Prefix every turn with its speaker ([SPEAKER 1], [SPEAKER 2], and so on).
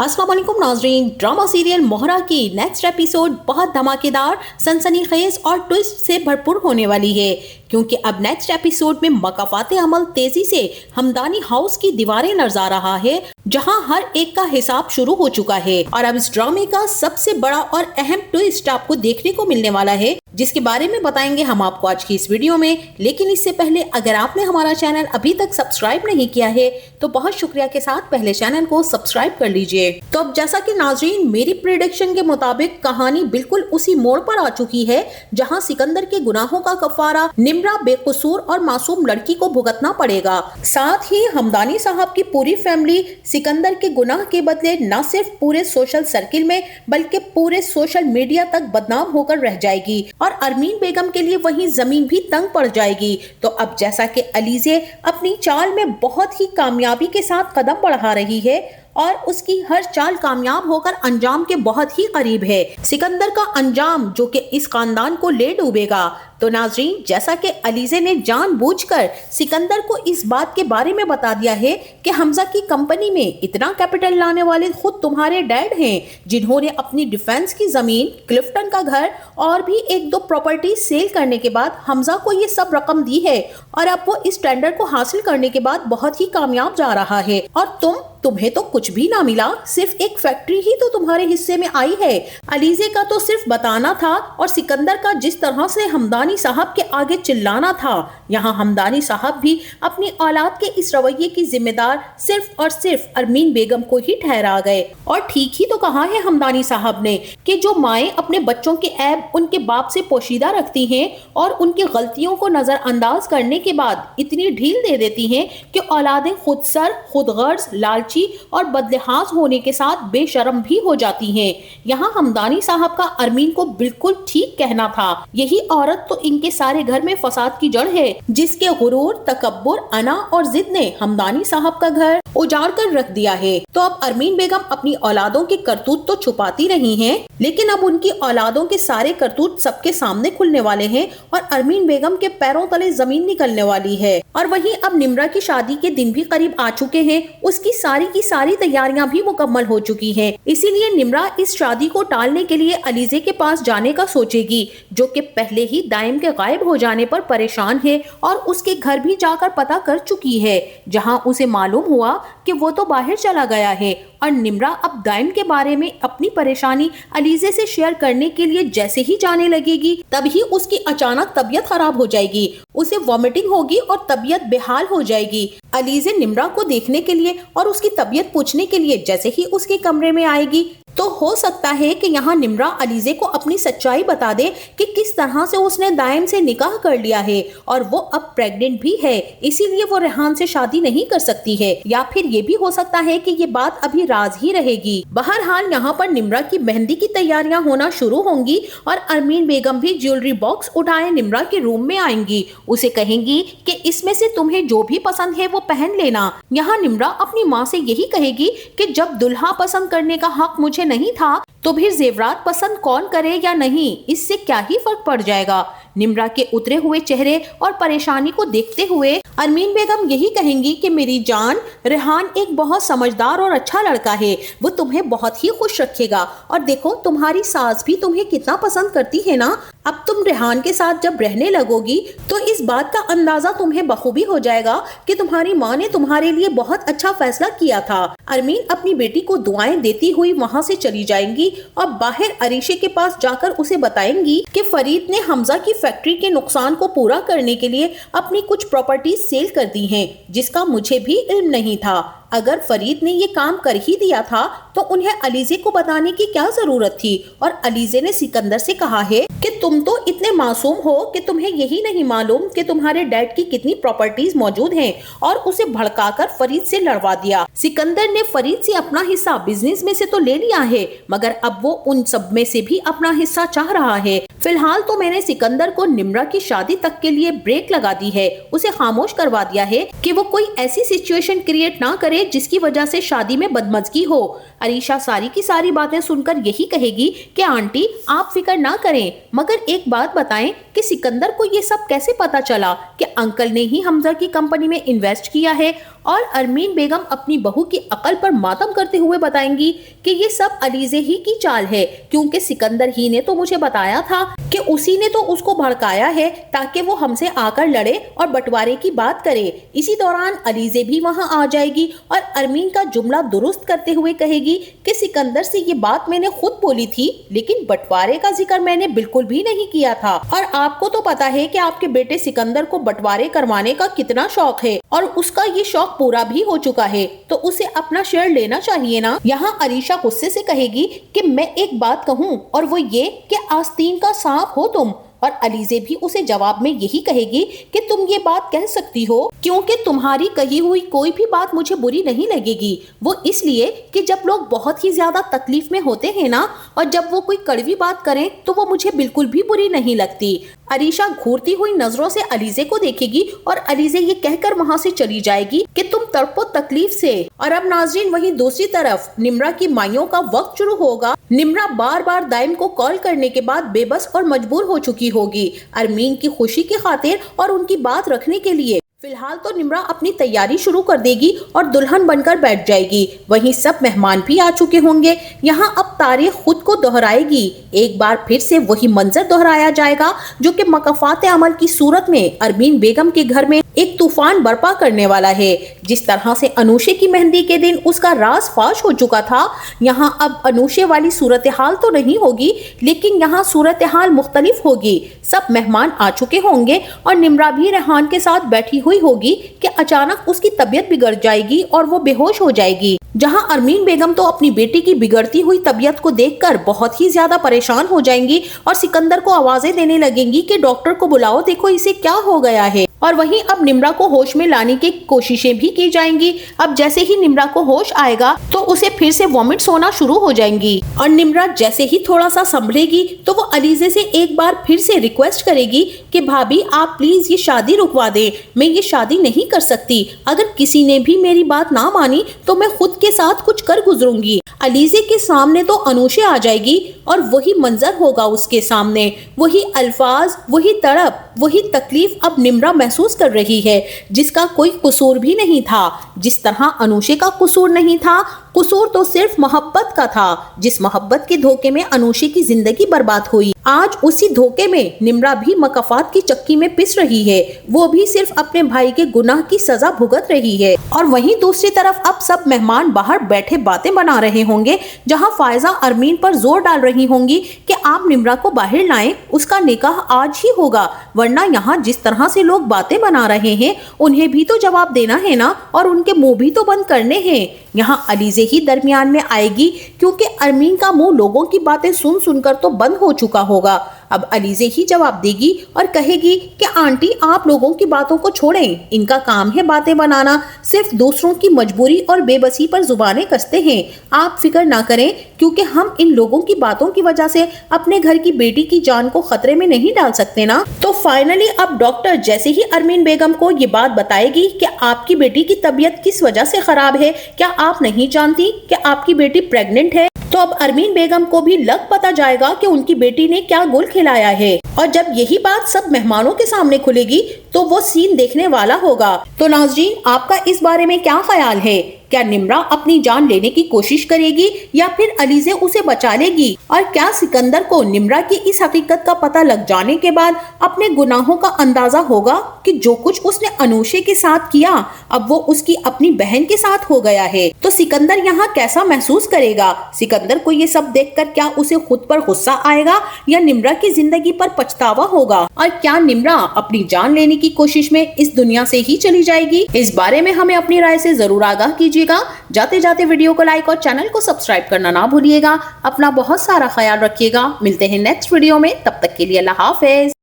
[SPEAKER 1] अस्सलाम वालेकुम नाज़रीन। ड्रामा सीरियल मोहरा की नेक्स्ट एपिसोड बहुत धमाकेदार, सनसनीखेज और ट्विस्ट से भरपूर होने वाली है, क्योंकि अब नेक्स्ट एपिसोड में मकाफात अमल तेजी से हमदानी हाउस की दीवारें लरजा रहा है, जहां हर एक का हिसाब शुरू हो चुका है। और अब इस ड्रामे का सबसे बड़ा और अहम ट्विस्ट आपको देखने को मिलने वाला है, जिसके बारे में बताएंगे हम आपको आज की इस वीडियो में। लेकिन इससे पहले अगर आपने हमारा चैनल अभी तक सब्सक्राइब नहीं किया है तो बहुत शुक्रिया के साथ पहले चैनल को सब्सक्राइब कर लीजिए। तो अब जैसा कि नाज़रीन मेरी प्रेडिक्शन के मुताबिक कहानी बिल्कुल उसी मोड़ पर आ चुकी है, जहां सिकंदर के गुनाहों का कफारा निम्रा बेकसूर और मासूम लड़की को भुगतना पड़ेगा। साथ ही हमदानी साहब की पूरी फैमिली सिकंदर के गुनाह के बदले न सिर्फ पूरे सोशल सर्किल में बल्कि पूरे सोशल मीडिया तक बदनाम होकर रह जाएगी और अरमीन बेगम के लिए वहीं जमीन भी तंग पड़ जाएगी। तो अब जैसा कि अलीज़े अपनी चाल में बहुत ही कामयाबी के साथ कदम बढ़ा रही है और उसकी हर चाल कामयाब होकर अंजाम के बहुत ही करीब है, सिकंदर का अंजाम जो कि इस खानदान को ले डूबेगा। तो नाज़रीन जैसा कि अलीज़े ने जानबूझकर सिकंदर को इस बात के बारे में बता दिया है कि हमजा की कंपनी में इतना कैपिटल लाने वाले खुद तुम्हारे डैड हैं, जिन्होंने अपनी डिफेंस की जमीन, क्लिफ्टन का घर और भी एक दो प्रॉपर्टी सेल करने के बाद हमजा को ये सब रकम दी है और अब वो इस टेंडर को हासिल करने के बाद बहुत ही कामयाब जा रहा है। और तुम्हें तो कुछ भी ना मिला, सिर्फ एक फैक्ट्री ही तो तुम्हारे हिस्से में आई है। अलीज़े का तो सिर्फ बताना था और सिकंदर का जिस तरह से हमदानी साहब के आगे चिल्लाना था, यहाँ हमदानी साहब भी अपनी औलाद के इस रवैये की जिम्मेदार सिर्फ और सिर्फ अरमीन बेगम को ही ठहरा गए। और ठीक ही तो कहा है हमदानी साहब ने कि जो माएँ अपने बच्चों के ऐब उनके बाप से पोशीदा रखती हैं और उनकी गलतियों को नजरअंदाज करने के बाद इतनी ढील दे देती हैं कि औलादें खुद सर, खुद गर्ज, लालची और बदलिहाज होने के साथ बेशर्म भी हो जाती हैं। यहाँ हमदानी साहब का अरमीन को बिल्कुल ठीक कहना था। यही औरत तो इनके सारे घर में फसाद की जड़ है, जिसके गुरूर, तकब्बुर, अना और जिद ने हमदानी साहब का घर उजाड़ कर रख दिया है। तो अब अरमीन बेगम अपनी औलादों के करतूत तो छुपाती रही हैं, लेकिन अब उनकी औलादों के सारे करतूत सबके सामने खुलने वाले हैं और अरमीन बेगम के पैरों तले जमीन निकलने वाली है। और वहीं अब निम्रा की शादी के दिन भी करीब आ चुके हैं, उसकी सारी की सारी तैयारियां भी मुकम्मल हो चुकी हैं। इसीलिए निम्रा इस शादी को टालने के लिए अलीज़े के पास जाने का सोचेगी, जो कि पहले ही दाइम के गायब हो जाने पर परेशान है और उसके घर भी जाकर पता कर चुकी है, जहां उसे मालूम हुआ कि वो तो बाहर चला गया है। और निम्रा अब दाइम के बारे में अपनी परेशानी अलीज़े से शेयर करने के लिए जैसे ही जाने लगेगी, तभी उसकी अचानक तबीयत खराब हो जाएगी, उसे वॉमिटिंग होगी और तबीयत बेहाल हो जाएगी। अलीज़े निम्रा को देखने के लिए और उसकी तबीयत पूछने के लिए जैसे ही उसके कमरे में आएगी, तो हो सकता है कि यहाँ निम्रा अलीज़े को अपनी सच्चाई बता दे कि किस तरह से उसने दाइम से निकाह कर लिया है और वो अब प्रेग्नेंट भी है, इसीलिए वो रेहान से शादी नहीं कर सकती है। या फिर ये भी हो सकता है कि ये बात अभी राज ही रहेगी। बहरहाल यहाँ पर निम्रा की मेहंदी की तैयारियां होना शुरू होंगी और अरमीन बेगम भी ज्वेलरी बॉक्स उठाए निम्रा के रूम में आएंगी, उसे कहेंगी कि इसमें से तुम्हें जो भी पसंद है वो पहन लेना। यहाँ निम्रा अपनी माँ से यही कहेगी कि जब दुल्हा पसंद करने का हक मुझे नहीं था तो फिर जेवरात पसंद कौन करे या नहीं, इससे क्या ही फर्क पड़ जाएगा। निम्रा के उतरे हुए चेहरे और परेशानी को देखते हुए अरमीन बेगम यही कहेंगी कि मेरी जान, रेहान एक बहुत समझदार और अच्छा लड़का है, वो तुम्हें बहुत ही खुश रखेगा और देखो तुम्हारी सास भी तुम्हें कितना पसंद करती है ना। अब तुम रेहान के साथ जब रहने लगोगी तो इस बात का अंदाजा तुम्हें बखूबी हो जाएगा कि तुम्हारी माँ ने तुम्हारे लिए बहुत अच्छा फैसला किया था। अरमीन अपनी बेटी को दुआएं देती हुई वहाँ से चली जाएंगी और बाहर अरीशे के पास जाकर उसे बताएंगी कि फरीद ने हमजा की फैक्ट्री के नुकसान को पूरा करने के लिए अपनी कुछ प्रॉपर्टी सेल कर दी हैं, जिसका मुझे भी इल्म नहीं था। अगर फरीद ने ये काम कर ही दिया था तो उन्हें अलीज़े को बताने की क्या जरूरत थी। और अलीज़े ने सिकंदर से कहा है कि तुम तो इतने मासूम हो कि तुम्हें यही नहीं मालूम कि तुम्हारे डैड की कितनी प्रॉपर्टीज मौजूद हैं, और उसे भड़काकर फरीद से लड़वा दिया। सिकंदर ने फरीद से अपना हिस्सा बिजनेस में से तो ले लिया है, मगर अब वो उन सब में से भी अपना हिस्सा चाह रहा है। फिलहाल तो मैंने सिकंदर को निम्रा की शादी तक के लिए ब्रेक लगा दी है, उसे खामोश करवा दिया है कि वो कोई ऐसी सिचुएशन क्रिएट ना करे जिसकी वजह से शादी में बदमज़गी हो। अरीशा सारी की सारी बातें सुनकर यही कहेगी कि आंटी आप फिक्र ना करें, मगर एक बात बताएं कि सिकंदर को ये सब कैसे पता चला कि अंकल ने ही हमजा की कंपनी में इन्वेस्ट किया है اور ارمین بیگم اپنی بہو کی عقل پر ماتم کرتے ہوئے بتائیں گی کہ یہ سب علیزے ہی کی چال ہے، کیونکہ سکندر ہی نے تو مجھے بتایا تھا کہ اسی نے تو اس کو بھڑکایا ہے تاکہ وہ ہم سے آ کر لڑے اور بٹوارے کی بات کرے۔ اسی دوران علیزے بھی وہاں آ جائے گی اور ارمین کا جملہ درست کرتے ہوئے کہے گی کہ سکندر سے یہ بات میں نے خود بولی تھی، لیکن بٹوارے کا ذکر میں نے بالکل بھی نہیں کیا تھا، اور آپ کو تو پتا ہے کہ آپ کے بیٹے سکندر کو بٹوارے کروانے کا کتنا شوق ہے، اور اس کا یہ شوق پورا بھی ہو چکا ہے، تو اسے اپنا شیئر لینا چاہیے نا۔ یہاں عریشہ غصے سے کہے گی کہ میں ایک بات کہوں، اور وہ یہ کہ آستین کا سانپ ہو تم، اور علیزے بھی اسے جواب میں یہی کہے گی کہ تم یہ بات کہہ سکتی ہو کیونکہ تمہاری کہی ہوئی کوئی بھی بات مجھے بری نہیں لگے گی، وہ اس لیے کہ جب لوگ بہت ہی زیادہ تکلیف میں ہوتے ہیں نا، اور جب وہ کوئی کڑوی بات کریں تو وہ مجھے بالکل بھی بری نہیں لگتی۔ عریشہ گھورتی ہوئی نظروں سے علیزے کو دیکھے گی اور علیزے یہ کہہ کر وہاں سے چلی جائے گی کہ تم تڑپ و تکلیف سے۔ اور اب ناظرین وہیں دوسری طرف نمرا کی مائیوں کا وقت شروع ہوگا۔ نمرا بار بار دائم کو کال کرنے کے بعد بے بس اور مجبور ہو چکی ہوگی ارمین کی خوشی کی خاطر اور ان کی بات رکھنے کے لیے۔ فی الحال تو نمرا اپنی تیاری شروع کر دے گی اور دلہن بن کر بیٹھ جائے گی۔ وہیں سب مہمان بھی آ چکے ہوں گے۔ یہاں اب تاریخ خود کو دہرائے گی، ایک بار پھر سے وہی منظر دہرایا جائے گا جو کہ مکافات عمل کی صورت میں ارمین بیگم کے گھر میں ایک طوفان برپا کرنے والا ہے۔ جس طرح سے انوشے کی مہندی کے دن اس کا راز فاش ہو چکا تھا، یہاں اب انوشے والی صورتحال تو نہیں ہوگی، لیکن یہاں صورتحال مختلف ہوگی۔ سب مہمان آ چکے ہوں گے اور نمرا بھی ریحان کے ساتھ بیٹھی ہوگی کہ اچانک اس کی طبیعت بگڑ جائے گی اور وہ بے ہوش ہو جائے گی۔ جہاں ارمین بیگم تو اپنی بیٹی کی بگڑتی ہوئی طبیعت کو دیکھ کر بہت ہی زیادہ پریشان ہو جائیں گی اور سکندر کو آوازیں دینے لگیں گی کہ ڈاکٹر کو بلاؤ، دیکھو اسے کیا ہو گیا ہے۔ اور وہیں اب نمرا کو ہوش میں لانے کی کوششیں بھی کی جائیں گی۔ اب جیسے ہی نمرا کو ہوش آئے گا تو اسے پھر سے وامٹس ہونا شروع ہو جائیں گی، اور نمرا جیسے ہی تھوڑا سا سنبھلے گی تو وہ علیزے سے ایک بار پھر سے ریکویسٹ کرے گی کہ بھابی آپ پلیز یہ شادی رکوا دیں، میں یہ شادی نہیں کر سکتی، اگر کسی نے بھی میری بات نہ مانی تو میں خود کے ساتھ کچھ کر گزروں گی۔ علیزے کے سامنے تو انوشے آ جائے گی اور وہی منظر ہوگا اس کے سامنے، وہی الفاظ، وہی تڑپ، وہی تکلیف اب نمرا محسوس کر رہی ہے، جس کا کوئی قصور بھی نہیں تھا۔ جس طرح انوشے کا قصور نہیں تھا، قصور تو صرف محبت کا تھا، جس محبت کے دھوکے میں انوشے کی زندگی برباد ہوئی۔ آج اسی دھوکے میں نمرا بھی مکافات کی چکی میں پس رہی ہے، وہ بھی صرف اپنے بھائی کے گناہ کی سزا بھگت رہی ہے۔ اور وہیں دوسری طرف اب سب مہمان باہر بیٹھے باتیں بنا رہے ہوں گے، جہاں فائزہ ارمین پر زور ڈال رہی ہوں گی کہ آپ نمرا کو باہر لائیں، اس کا نکاح آج ہی ہوگا، ورنہ یہاں جس طرح سے لوگ باتیں بنا رہے ہیں انہیں بھی تو جواب دینا ہے نا، اور ان کے منہ بھی تو بند کرنے ہیں۔ یہاں علیزے ہی درمیان میں آئے گی، کیونکہ ارمین کا منہ لوگوں کی باتیں سن سن کر تو بند ہو چکا ہوگا۔ اب علیزے ہی جواب دے گی اور کہے گی کہ آنٹی آپ لوگوں کی باتوں کو چھوڑیں، ان کا کام ہے باتیں بنانا، صرف دوسروں کی مجبوری اور بے بسی پر زبانیں کستے ہیں۔ آپ فکر نہ کریں، کیونکہ ہم ان لوگوں کی باتوں کی وجہ سے اپنے گھر کی بیٹی کی جان کو خطرے میں نہیں ڈال سکتے نا۔ تو فائنلی اب ڈاکٹر جیسے ہی ارمین بیگم کو یہ بات بتائے گی کہ آپ کی بیٹی کی طبیعت کس وجہ سے خراب ہے، کیا آپ نہیں جانتی کہ آپ کی بیٹی پریگننٹ ہے، تو اب ارمین بیگم کو بھی لگ پتا جائے گا کہ ان کی بیٹی نے کیا گل کھلایا ہے۔ اور جب یہی بات سب مہمانوں کے سامنے کھلے گی تو وہ سین دیکھنے والا ہوگا۔ تو ناظرین آپ کا اس بارے میں کیا خیال ہے؟ کیا نمرا اپنی جان لینے کی کوشش کرے گی یا پھر علیزے اسے بچا لے گی؟ اور کیا سکندر کو نمرا کی اس حقیقت کا پتہ لگ جانے کے بعد اپنے گناہوں کا اندازہ ہوگا کہ جو کچھ اس نے انوشے کے ساتھ کیا اب وہ اس کی اپنی بہن کے ساتھ ہو گیا ہے؟ تو سکندر یہاں کیسا محسوس کرے گا؟ سکندر کو یہ سب دیکھ کر کیا اسے خود پر غصہ آئے گا یا نمرا کی زندگی پر پچھتاوا ہوگا؟ اور کیا نمرا اپنی جان لینے کی کوشش میں اس دنیا سے ہی چلی جائے گی؟ اس بارے میں ہمیں اپنی رائے سے ضرور آگاہ کیجیے گا۔ جاتے جاتے ویڈیو کو لائک اور چینل کو سبسکرائب کرنا نہ بھولیے گا۔ اپنا بہت سارا خیال رکھیے گا۔ ملتے ہیں نیکسٹ ویڈیو میں، تب تک کے لیے اللہ حافظ۔